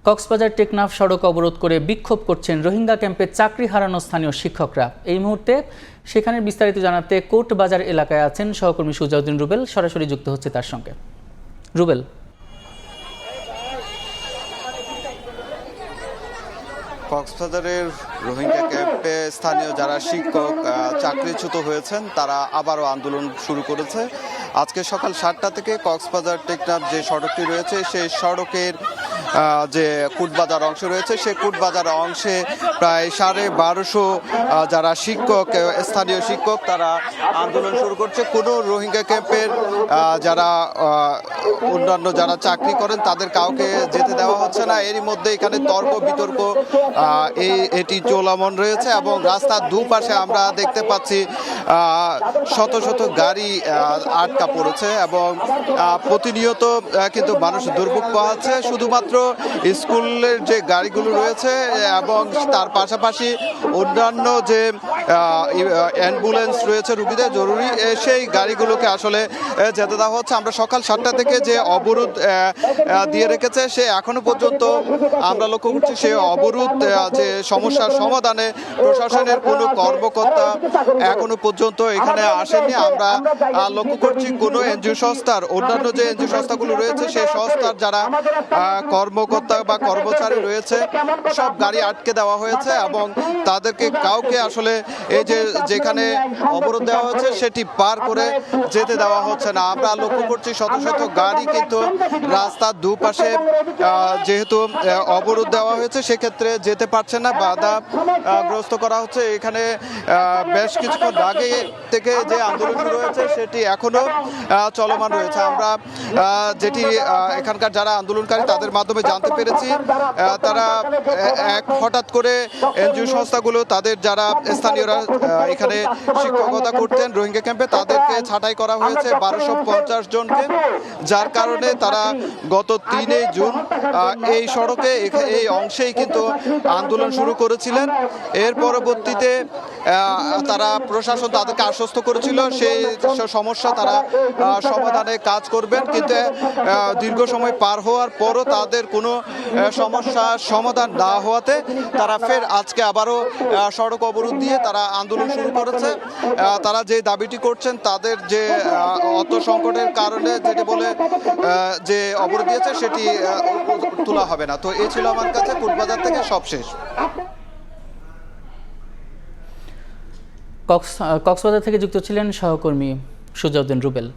কক্সবাজার টেকনাফ সড়ক অবরোধ করে বিক্ষোভ করছেন রোহিঙ্গা ক্যাম্পে চাকরি হারানো স্থানীয় শিক্ষকরা। এই মুহূর্তে সেখানে বিস্তারিত জানাতে কোর্ট বাজার এলাকায় আছেন সহকর্মী সুজাউদ্দিন রুবেল, সরাসরি যুক্ত হচ্ছে তার সঙ্গে। রুবেল, কক্সবাজারের রোহিঙ্গা ক্যাম্পে স্থানীয় যারা শিক্ষক চাকরিচ্যুত হয়েছেন তারা আবারও আন্দোলন শুরু করেছে। আজকে সকাল 7টা থেকে কক্সবাজার টেকনাফ যে সড়কটি রয়েছে সেই সড়কের যে কুটবাজার অংশ রয়েছে সেই কুটবাজার অংশে প্রায় 1250 যারা শিক্ষক, স্থানীয় শিক্ষক, তারা আন্দোলন শুরু করছে। কোনো রোহিঙ্গা ক্যাম্পের যারা অন্যান্য যারা চাকরি করেন তাদের কাউকে যেতে দেওয়া হচ্ছে না। এরই মধ্যে এখানে তর্ক বিতর্ক এটি চলমান রয়েছে এবং রাস্তার দুপাশে আমরা দেখতে পাচ্ছি শত শত গাড়ি আটকা পড়েছে এবং প্রতিনিয়ত কিন্তু মানুষ দুর্ভোগ পাচ্ছে। শুধুমাত্র স্কুলের যে গাড়িগুলো রয়েছে এবং তার পাশাপাশি অন্যান্য যে অ্যাম্বুলেন্স রয়েছে রুগীদের জরুরি, সেই গাড়িগুলোকে আসলে যেতে দেওয়া হচ্ছে। আমরা সকাল 7টা থেকে যে অবরোধ দিয়ে রেখেছে সে এখনো পর্যন্ত আমরা লক্ষ্য করছি সে অবরোধ যে সমস্যার সমাধানে প্রশাসনের কোনো কর্মকর্তা এখনো পর্যন্ত এখানে আসেনি। আমরা লক্ষ্য করছি কোনো এনজিও সংস্থার, অন্যান্য যে এনজিও সংস্থাগুলো রয়েছে সেই সংস্থার যারা কর্মকর্তা বা কর্মচারী রয়েছে সব গাড়ি আটকে দেওয়া হয়েছে এবং তাদেরকে কাউকে আসলে এই যে যেখানে অবরোধ দেওয়া হচ্ছে সেটি পার করে যেতে দেওয়া হচ্ছে না। আমরা লক্ষ্য করছি শত শত গাড়ি কিন্তু রাস্তার দুপাশে যেহেতু অবরোধ দেওয়া হয়েছে সেক্ষেত্রে যেতে পারছে না, বাধাগ্রস্ত করা হচ্ছে। এখানে বেশ কিছুক্ষণ আগে থেকে যে আন্দোলন শুরু হয়েছে সেটি এখনো চলমান রয়েছে। আমরা যেটি এখানকার যারা আন্দোলনকারী তাদের মাধ্যমে জানতে পেরেছি, তারা হঠাৎ করে এনজিও সংস্থাগুলো তাদের যারা স্থানীয়রা এখানে শিক্ষকতা করতেন রোহিঙ্গা ক্যাম্পে তাদেরকে ছাঁটাই করা হয়েছে 1250 জনকে, যার কারণে তারা গত 3 জুন এই সড়কে এই অংশেই কিন্তু আন্দোলন শুরু করেছিলেন। এর পরবর্তীতে তারা প্রশাসন তাদেরকে আশ্বস্ত করেছিল সেই সমস্যা তারা সমাধানে কাজ করবেন, কিন্তু দীর্ঘ সময় পার হওয়ার পরও তাদের কোনো সমস্যার সমাধান না হওয়াতে তারা ফের আজকে আবারও সড়ক অবরোধ দিয়ে তারা আন্দোলন শুরু করেছে। তারা যে দাবিটি করছেন তাদের যে অর্থ সংকটের কারণে যেটি বলে যে অবরোধ দিয়েছে সেটি তোলা হবে না। তো এই ছিল আমার কাছে কোটবাজার থেকে সবশেষ। কক্সবাজার থেকে যুক্ত ছিলেন সহকর্মী সুজাউদ্দিন রুবেল।